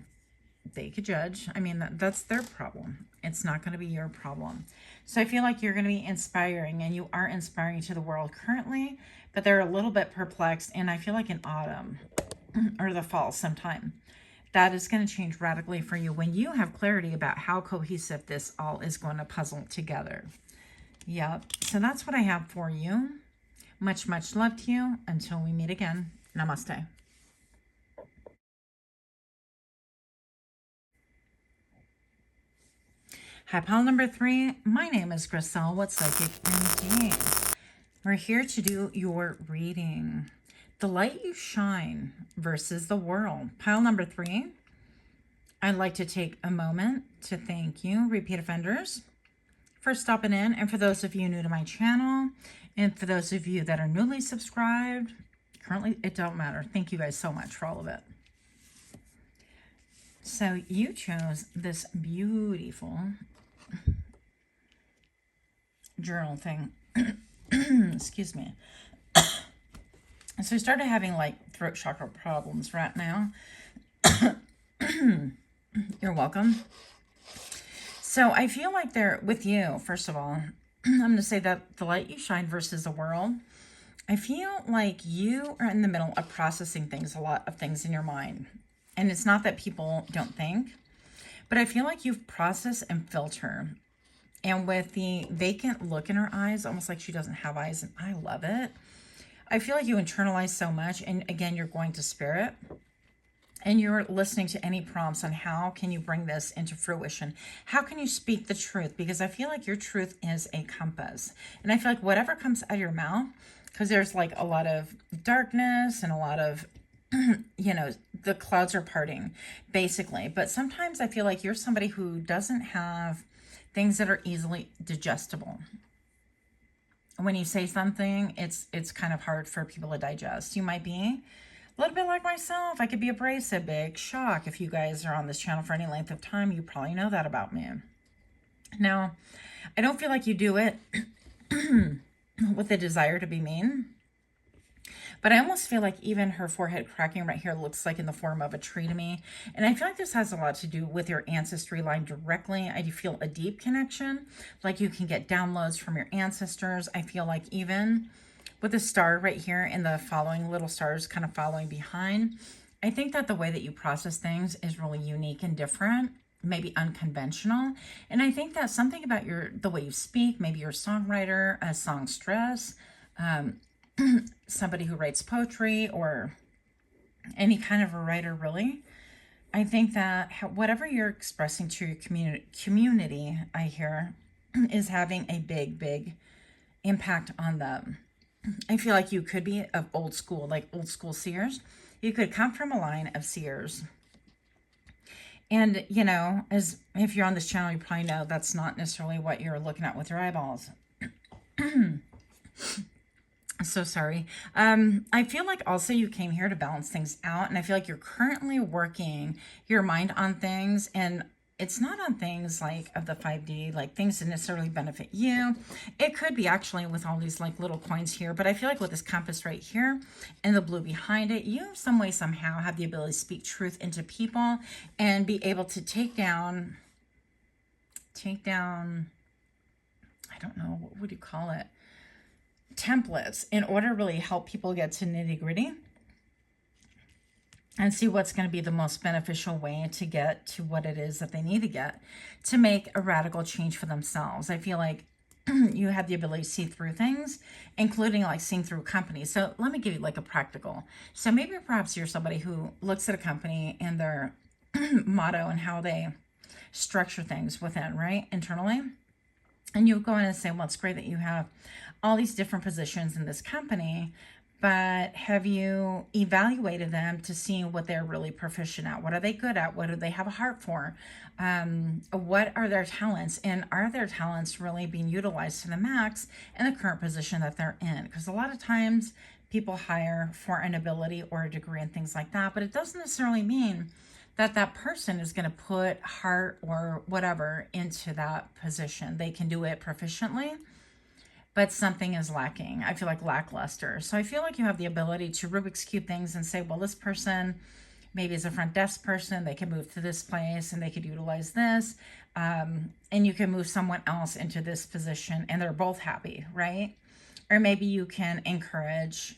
they could judge. I mean, that's their problem. It's not going to be your problem. So I feel like you're going to be inspiring, and you are inspiring to the world currently, but they're a little bit perplexed. And I feel like in autumn or the fall sometime, that is going to change radically for you when you have clarity about how cohesive this all is going to puzzle together. Yep. So that's what I have for you. Much, much love to you. Until we meet again. Namaste. Hi, pile number 3. My name is Griselle with Psychicmd. We're here to do your reading. The light you shine versus the world. Pile number 3. I'd like to take a moment to thank you, repeat offenders, for stopping in. And for those of you new to my channel, and for those of you that are newly subscribed, currently, it don't matter. Thank you guys so much for all of it. So you chose this beautiful journal thing. Excuse me. So I started having like throat chakra problems right now. You're welcome. So I feel like they're with you, first of all. I'm going to say that the light you shine versus the world. I feel like you are in the middle of processing things, a lot of things in your mind. And it's not that people don't think, but I feel like you've processed and filtered. And with the vacant look in her eyes, almost like she doesn't have eyes, and I love it. I feel like you internalize so much, and again, you're going to spirit, and you're listening to any prompts on how can you bring this into fruition? How can you speak the truth? Because I feel like your truth is a compass. And I feel like whatever comes out of your mouth, because there's like a lot of darkness and a lot of, you know, the clouds are parting, basically. But sometimes I feel like you're somebody who doesn't have things that are easily digestible. When you say something, it's kind of hard for people to digest. You might be a little bit like myself. I could be abrasive, big shock. If you guys are on this channel for any length of time, you probably know that about me. Now, I don't feel like you do it with a desire to be mean. But I almost feel like even her forehead cracking right here looks like in the form of a tree to me. And I feel like this has a lot to do with your ancestry line directly. I do feel a deep connection, like you can get downloads from your ancestors. I feel like even with the star right here and the following little stars kind of following behind, I think that the way that you process things is really unique and different, maybe unconventional. And I think that something about the way you speak, maybe you're a songwriter, a songstress, somebody who writes poetry, or any kind of a writer, really. I think that whatever you're expressing to your community, I hear, is having a big, big impact on them. I feel like you could be of old school, like old school seers. You could come from a line of seers. And, you know, as if you're on this channel, you probably know that's not necessarily what you're looking at with your eyeballs. So sorry. I feel like also you came here to balance things out, and I feel like you're currently working your mind on things, and it's not on things like of the 5D, like things that necessarily benefit you. It could be actually with all these like little coins here, but I feel like with this compass right here and the blue behind it, you some way somehow have the ability to speak truth into people and be able to take down, I don't know, what would you call it? Templates in order to really help people get to nitty gritty and see what's going to be the most beneficial way to get to what it is that they need to get to make a radical change for themselves. I feel like you have the ability to see through things, including like seeing through companies. So let me give you like a practical. So maybe perhaps you're somebody who looks at a company and their motto and how they structure things within, right? Internally. And you go in and say, well, it's great that you have all these different positions in this company, but have you evaluated them to see what they're really proficient at? What are they good at? What do they have a heart for? What are their talents? And are their talents really being utilized to the max in the current position that they're in? Because a lot of times people hire for an ability or a degree and things like that, but it doesn't necessarily mean that that person is going to put heart or whatever into that position. They can do it proficiently, but something is lacking. I feel like lackluster. So I feel like you have the ability to Rubik's Cube things and say, well, this person maybe is a front desk person. They can move to this place and they could utilize this. And you can move someone else into this position and they're both happy, right? Or maybe you can encourage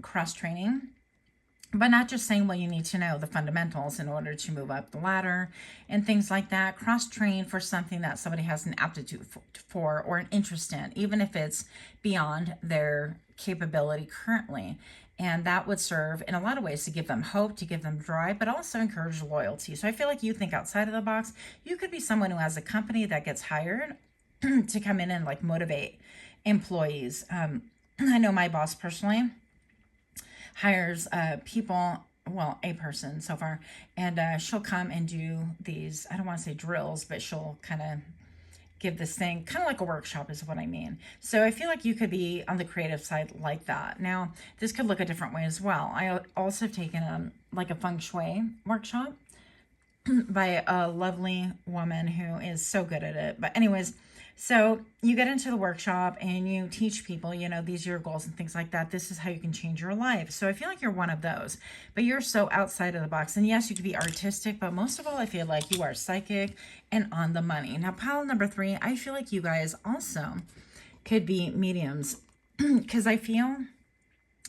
cross-training, but not just saying, well, you need to know the fundamentals in order to move up the ladder and things like that. Cross-train for something that somebody has an aptitude for or an interest in, even if it's beyond their capability currently. And that would serve in a lot of ways to give them hope, to give them drive, but also encourage loyalty. So I feel like you think outside of the box. You could be someone who has a company that gets hired to come in and like motivate employees. I know my boss personally hires people, well, a person so far, and she'll come and do these, I don't want to say drills, but she'll kind of give this thing, kind of like a workshop is what I mean. So I feel like you could be on the creative side like that. Now, this could look a different way as well. I also have taken like a feng shui workshop by a lovely woman who is so good at it. But anyways, so you get into the workshop and you teach people, you know, these are your goals and things like that. This is how you can change your life. So I feel like you're one of those, but you're so outside of the box. And yes, you could be artistic, but most of all, I feel like you are psychic and on the money. Now, pile number 3, I feel like you guys also could be mediums because I feel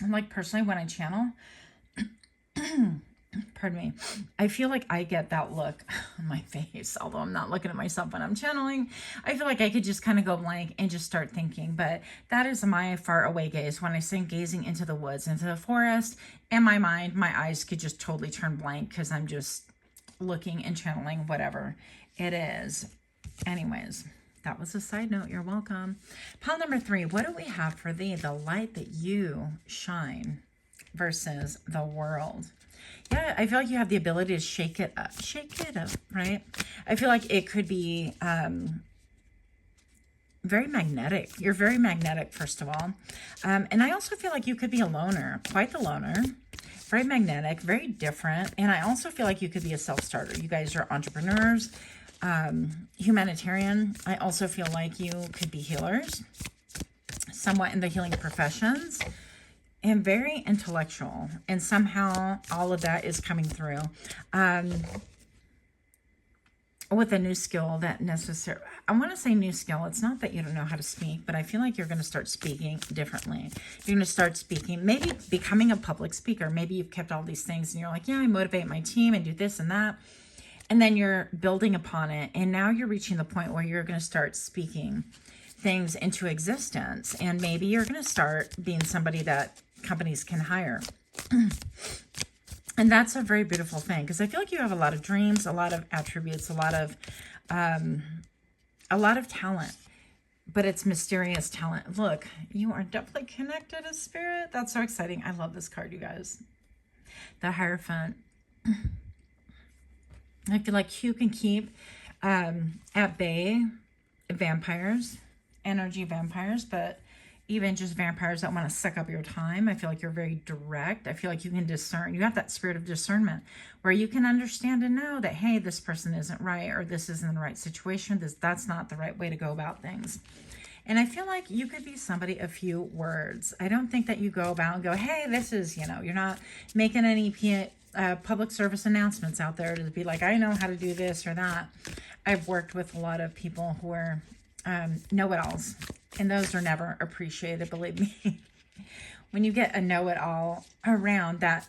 like personally when I channel, pardon me, I feel like I get that look on my face, although I'm not looking at myself when I'm channeling. I feel like I could just kind of go blank and just start thinking, but that is my far away gaze. When I say gazing into the woods, into the forest, in my mind, my eyes could just totally turn blank because I'm just looking and channeling whatever it is. Anyways, that was a side note. You're welcome. Pile number 3, what do we have for thee? The light that you shine versus the world. Yeah, I feel like you have the ability to shake it up, right? I feel like it could be very magnetic. You're very magnetic, first of all. And I also feel like you could be a loner, quite the loner, very magnetic, very different. And I also feel like you could be a self-starter. You guys are entrepreneurs, humanitarian. I also feel like you could be healers, somewhat in the healing professions, and very intellectual, and somehow all of that is coming through with a new skill that necessary. I want to say new skill. It's not that you don't know how to speak, but I feel like you're going to start speaking differently. You're going to start speaking, maybe becoming a public speaker. Maybe you've kept all these things and you're like, yeah, I motivate my team and do this and that. And then you're building upon it. And now you're reaching the point where you're going to start speaking things into existence. And maybe you're going to start being somebody that companies can hire. And that's a very beautiful thing because I feel like you have a lot of dreams, a lot of attributes, a lot of talent, but it's mysterious talent. Look, you are definitely connected to spirit. That's so exciting. I love this card, you guys. The Hierophant. I feel like you can keep at bay vampires, energy vampires, but even just vampires that want to suck up your time. I feel like you're very direct. I feel like you can discern. You have that spirit of discernment where you can understand and know that, hey, this person isn't right, or this isn't the right situation. That's not the right way to go about things. And I feel like you could be somebody of few words. I don't think that you go about and go, hey, this is, you're not making any public service announcements out there to be like, I know how to do this or that. I've worked with a lot of people who are know-it-alls, and those are never appreciated, believe me. When you get a know-it-all around, that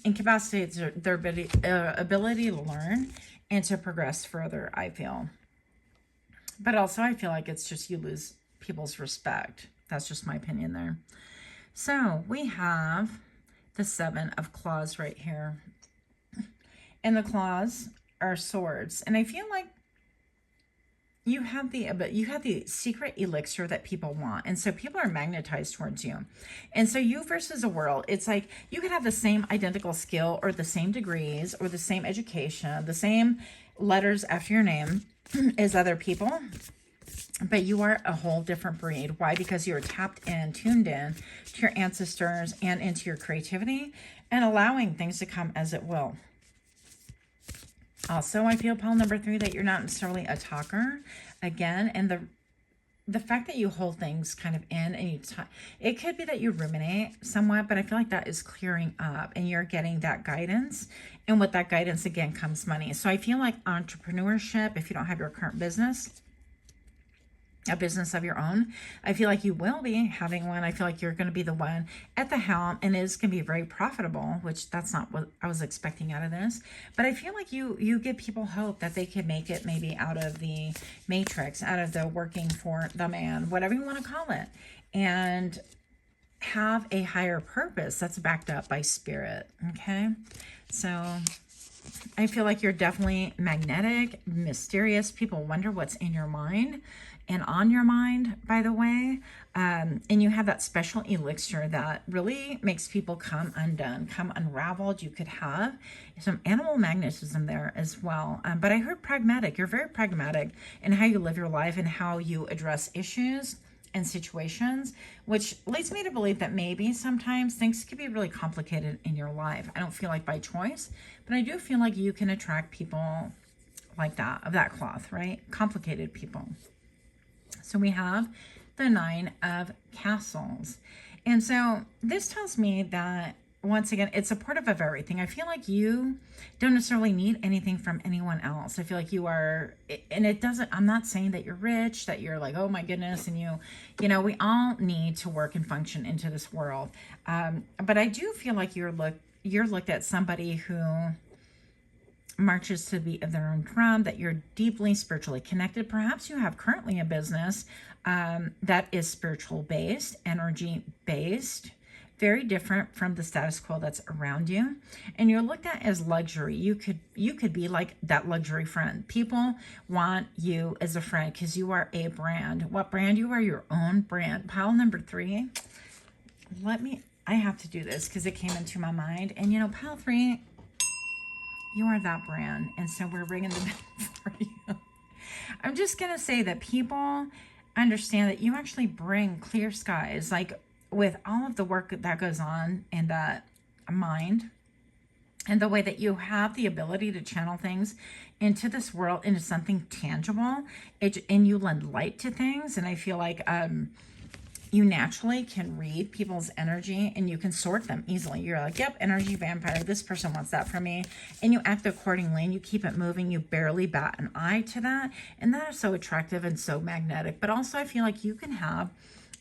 incapacitates their ability to learn and to progress further, I feel. But also, I feel like it's just you lose people's respect. That's just my opinion there. So we have the 7 of claws right here. And the claws are swords. And I feel like you have the secret elixir that people want. And so people are magnetized towards you. And so you versus a world, it's like you could have the same identical skill or the same degrees or the same education, the same letters after your name as other people, but you are a whole different breed. Why? Because you're tapped in, tuned in to your ancestors and into your creativity and allowing things to come as it will. Also, I feel, pile number 3, that you're not necessarily a talker. Again, and the fact that you hold things kind of in and it could be that you ruminate somewhat, but I feel like that is clearing up and you're getting that guidance. And with that guidance, again, comes money. So I feel like entrepreneurship, if you don't have your current business, a business of your own, I feel like you will be having one. I feel like you're going to be the one at the helm, and it's going to be very profitable, which that's not what I was expecting out of this. But I feel like you give people hope that they could make it maybe out of the matrix, out of the working for the man, whatever you want to call it, and have a higher purpose that's backed up by spirit. Okay. So I feel like you're definitely magnetic, mysterious. People wonder what's in your mind and on your mind, by the way. And you have that special elixir that really makes people come undone, come unraveled. You could have some animal magnetism there as well. But I heard pragmatic. You're very pragmatic in how you live your life and how you address issues and situations, which leads me to believe that maybe sometimes things could be really complicated in your life. I don't feel like by choice, but I do feel like you can attract people like that, of that cloth, right? Complicated people. So we have the 9 of Castles. And so this tells me that, once again, it's supportive of everything. I feel like you don't necessarily need anything from anyone else. I feel like you are, and it doesn't, I'm not saying that you're rich, that you're like, oh my goodness, and you know, we all need to work and function into this world. But I do feel like you're looked at somebody who marches to the beat of their own drum, that you're deeply spiritually connected. Perhaps you have currently a business that is spiritual based, energy based, very different from the status quo that's around you, and you're looked at as luxury. You could be like that luxury friend. People want you as a friend because you are a brand. What brand? You are your own brand. Pile number 3. I have to do this because it came into my mind, and you know, pile 3, you are that brand. And so we're ringing the bell for you. I'm just going to say that people understand that you actually bring clear skies, like with all of the work that goes on in that mind and the way that you have the ability to channel things into this world, into something tangible, and you lend light to things. And I feel like, you naturally can read people's energy and you can sort them easily. You're like, yep, energy vampire, this person wants that from me. And you act accordingly and you keep it moving. You barely bat an eye to that. And that is so attractive and so magnetic. But also I feel like you can have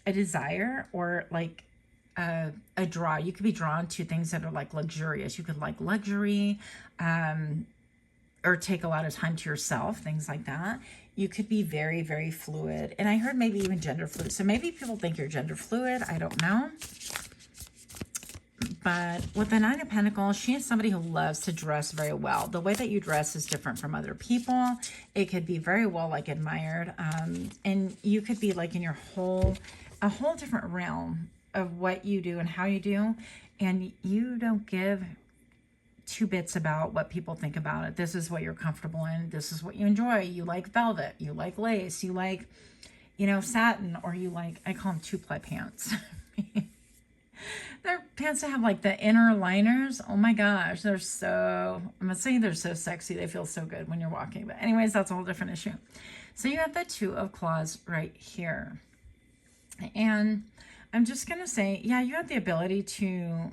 a desire or like a draw. You could be drawn to things that are like luxurious. You could like luxury, or take a lot of time to yourself, things like that. You could be very, very fluid. And I heard maybe even gender fluid. So maybe people think you're gender fluid. I don't know. But with the 9 of Pentacles, she is somebody who loves to dress very well. The way that you dress is different from other people. It could be very well like admired. And you could be like in a whole different realm of what you do and how you do. And you don't give 2 bits about what people think about it. This is what you're comfortable in. This is what you enjoy. You like velvet. You like lace. You like, you know, satin, or you like, I call them two-ply pants. They're pants that have like the inner liners. Oh my gosh, they're so, I'm not saying they're so sexy. They feel so good when you're walking. But anyways, that's a whole different issue. So you have the Two of Claws right here. And I'm just going to say, yeah, you have the ability to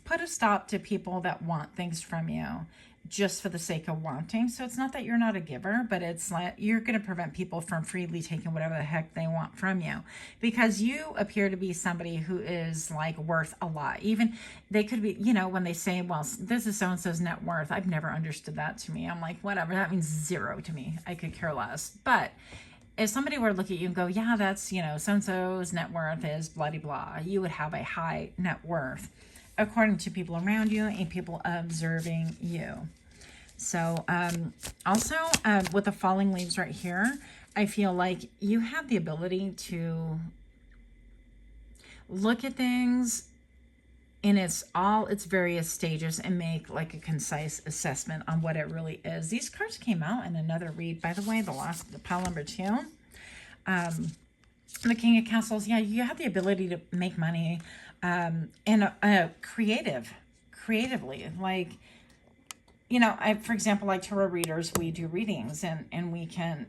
put a stop to people that want things from you just for the sake of wanting. So it's not that you're not a giver, but it's like you're going to prevent people from freely taking whatever the heck they want from you, because you appear to be somebody who is like worth a lot. Even they could be, you know, when they say, well, this is so-and-so's net worth, I've never understood that to me. I'm like, whatever, that means zero to me. I could care less. But if somebody were to look at you and go, yeah, that's, you know, so-and-so's net worth is blah, blah, blah, you would have a high net worth according to people around you and people observing you. So also with the falling leaves right here, I feel like you have the ability to look at things in its various stages and make like a concise assessment on what it really is. These cards came out in another read, by the way, the pile number 2. The King of Castles, yeah, you have the ability to make money in a creatively, like, you know, for example, like tarot readers, we do readings and we can,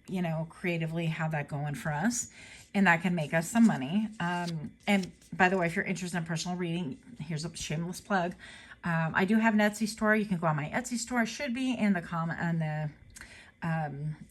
you know, creatively have that going for us, and that can make us some money. And by the way, if you're interested in personal reading, here's a shameless plug. I do have an Etsy store. You can go on my Etsy store. It should be in the comment and the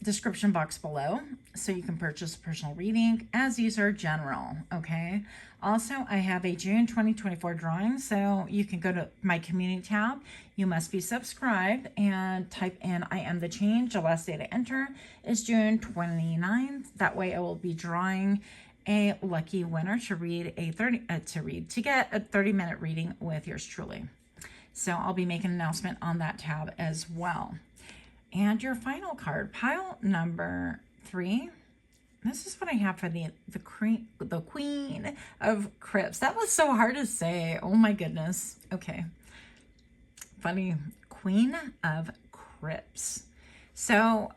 description box below, so you can purchase a personal reading, as these are general. Okay. Also, I have a June 2024 drawing, so you can go to my community tab. You must be subscribed and type in I am the change. The last day to enter is June 29th. That way I will be drawing a lucky winner to read to get a 30-minute reading with yours truly. So I'll be making an announcement on that tab as well. And your final card, pile number 3. This is what I have for the Queen of Crypts. That was so hard to say. Oh my goodness. Okay. Funny. Queen of Crypts. So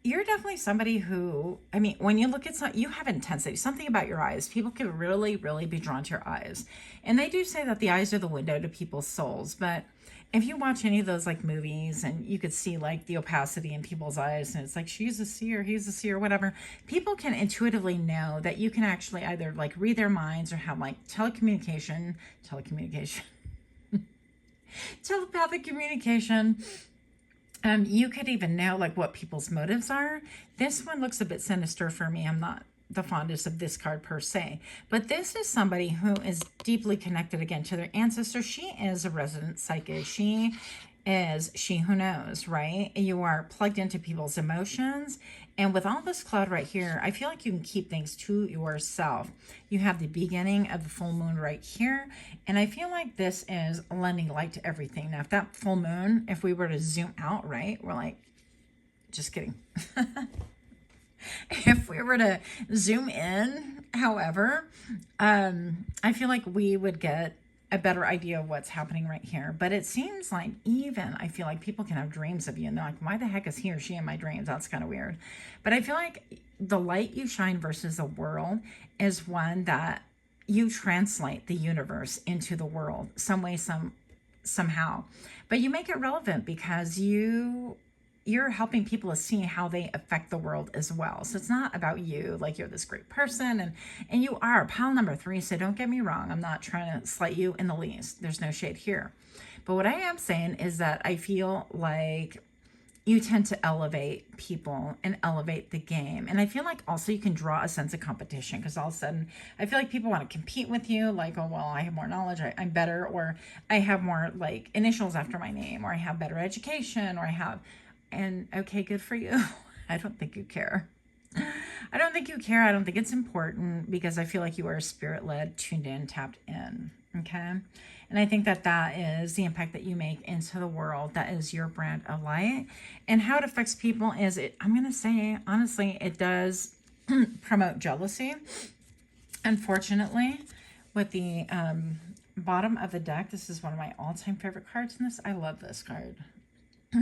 you're definitely somebody who, I mean, when you look at you have intensity, something about your eyes. People can really, really be drawn to your eyes. And they do say that the eyes are the window to people's souls. But if you watch any of those like movies and you could see like the opacity in people's eyes, and it's like she's a seer, he's a seer, whatever, people can intuitively know that you can actually either like read their minds or have like telecommunication, telepathic communication. You could even know like what people's motives are. This one looks a bit sinister for me. I'm not the fondest of this card per se, but this is somebody who is deeply connected again to their ancestors. She is a resident psychic. She is she who knows, right? You are plugged into people's emotions, and with all this cloud right here, I feel like you can keep things to yourself. You have the beginning of the full moon right here, and I feel like this is lending light to everything. Now, if that full moon, if we were to zoom out, right, we're like, just kidding. If we were to zoom in, however, I feel like we would get a better idea of what's happening right here. But it seems like even, I feel like people can have dreams of you and they're like, why the heck is he or she in my dreams? That's kind of weird. But I feel like the light you shine versus the world is one that you translate the universe into the world some way, somehow. But you make it relevant because you're helping people to see how they affect the world as well. So it's not about you, like you're this great person, and you are pile number 3. So don't get me wrong. I'm not trying to slight you in the least. There's no shade here. But what I am saying is that I feel like you tend to elevate people and elevate the game. And I feel like also you can draw a sense of competition, because all of a sudden I feel like people want to compete with you. Like, oh, well, I have more knowledge, I'm better, or I have more like initials after my name, or I have better education, or I have, and okay, good for you. I don't think you care. I don't think you care. I don't think it's important, because I feel like you are spirit-led, tuned in, tapped in. Okay. And I think that that is the impact that you make into the world. That is your brand of light. And how it affects people is, I'm going to say, honestly, it does promote jealousy. Unfortunately, with the bottom of the deck, this is one of my all-time favorite cards in this. I love this card.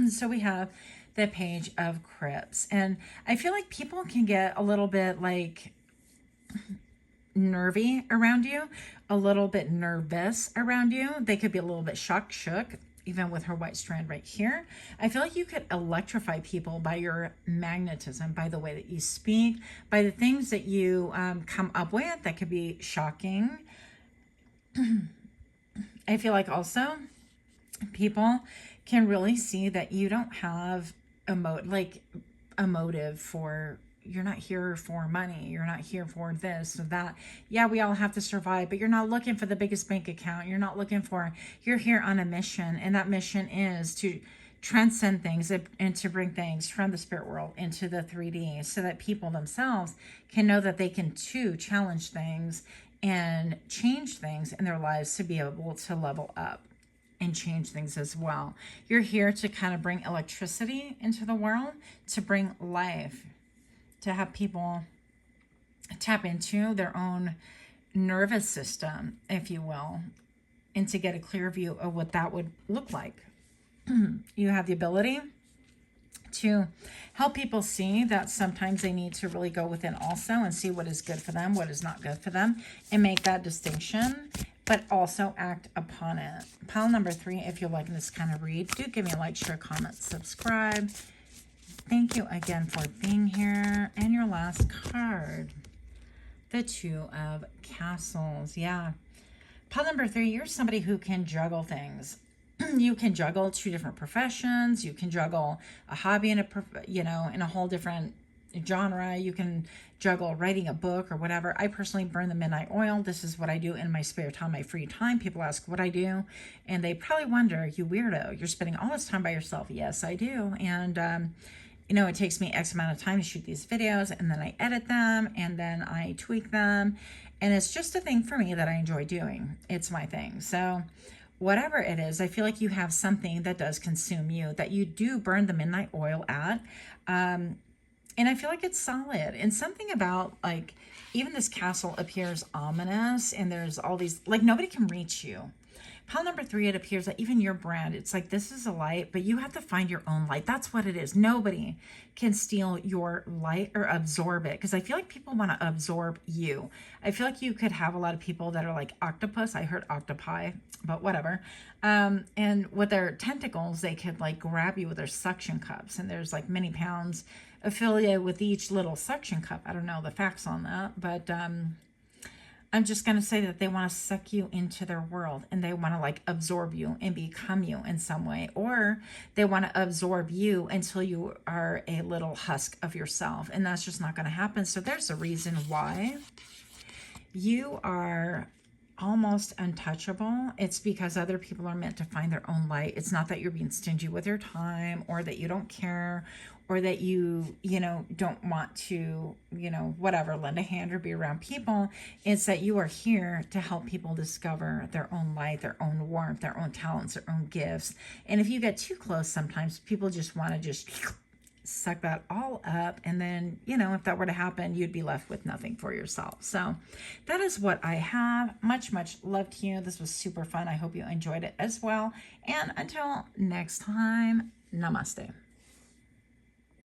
So we have the Page of Crypts. And I feel like people can get a little bit like nervy around you, a little bit nervous around you. They could be a little bit shook, even with her white strand right here. I feel like you could electrify people by your magnetism, by the way that you speak, by the things that you come up with that could be shocking. I feel like also people can really see that you don't have a motive for, you're not here for money. You're not here for this or that. Yeah, we all have to survive, but you're not looking for the biggest bank account. You're not looking for, you're here on a mission. And that mission is to transcend things and to bring things from the spirit world into the 3D so that people themselves can know that they can too challenge things and change things in their lives to be able to level up and change things as well. You're here to kind of bring electricity into the world, to bring life, to have people tap into their own nervous system, if you will, and to get a clear view of what that would look like. You have the ability to help people see that sometimes they need to really go within also and see what is good for them, what is not good for them, and make that distinction, but also act upon it. Pile number 3, if you're liking this kind of read, do give me a like, share, comment, subscribe. Thank you again for being here. And your last card, the 2 of Castles. Yeah. Pile number 3, you're somebody who can juggle things. You can juggle 2 different professions. You can juggle a hobby in a whole different genre. You can juggle writing a book or whatever. I personally burn the midnight oil. This is what I do in my spare time, my free time. People ask what I do, and they probably wonder, you weirdo, you're spending all this time by yourself. Yes, I do. And it takes me X amount of time to shoot these videos, and then I edit them, and then I tweak them. And it's just a thing for me that I enjoy doing. It's my thing. So whatever it is, I feel like you have something that does consume you, that you do burn the midnight oil at. And I feel like it's solid. And something about, like, even this castle appears ominous, and there's all these, like, nobody can reach you. Pile number 3, it appears that even your brand, it's like, this is a light, but you have to find your own light. That's what it is. Nobody can steal your light or absorb it, because I feel like people want to absorb you. I feel like you could have a lot of people that are like octopus. I heard octopi, but whatever. And with their tentacles, they could like grab you with their suction cups, and there's like many pounds affiliated with each little suction cup. I don't know the facts on that, but I'm just going to say that they want to suck you into their world, and they want to like absorb you and become you in some way, or they want to absorb you until you are a little husk of yourself, and that's just not going to happen. So there's a reason why you are almost untouchable. It's because other people are meant to find their own light. It's not that you're being stingy with your time, or that you don't care, or that you don't want to, whatever, lend a hand or be around people. It's that you are here to help people discover their own light, their own warmth, their own talents, their own gifts. And if you get too close, sometimes people just want to just suck that all up. And then, if that were to happen, you'd be left with nothing for yourself. So that is what I have. Much, much love to you. This was super fun. I hope you enjoyed it as well. And until next time, namaste.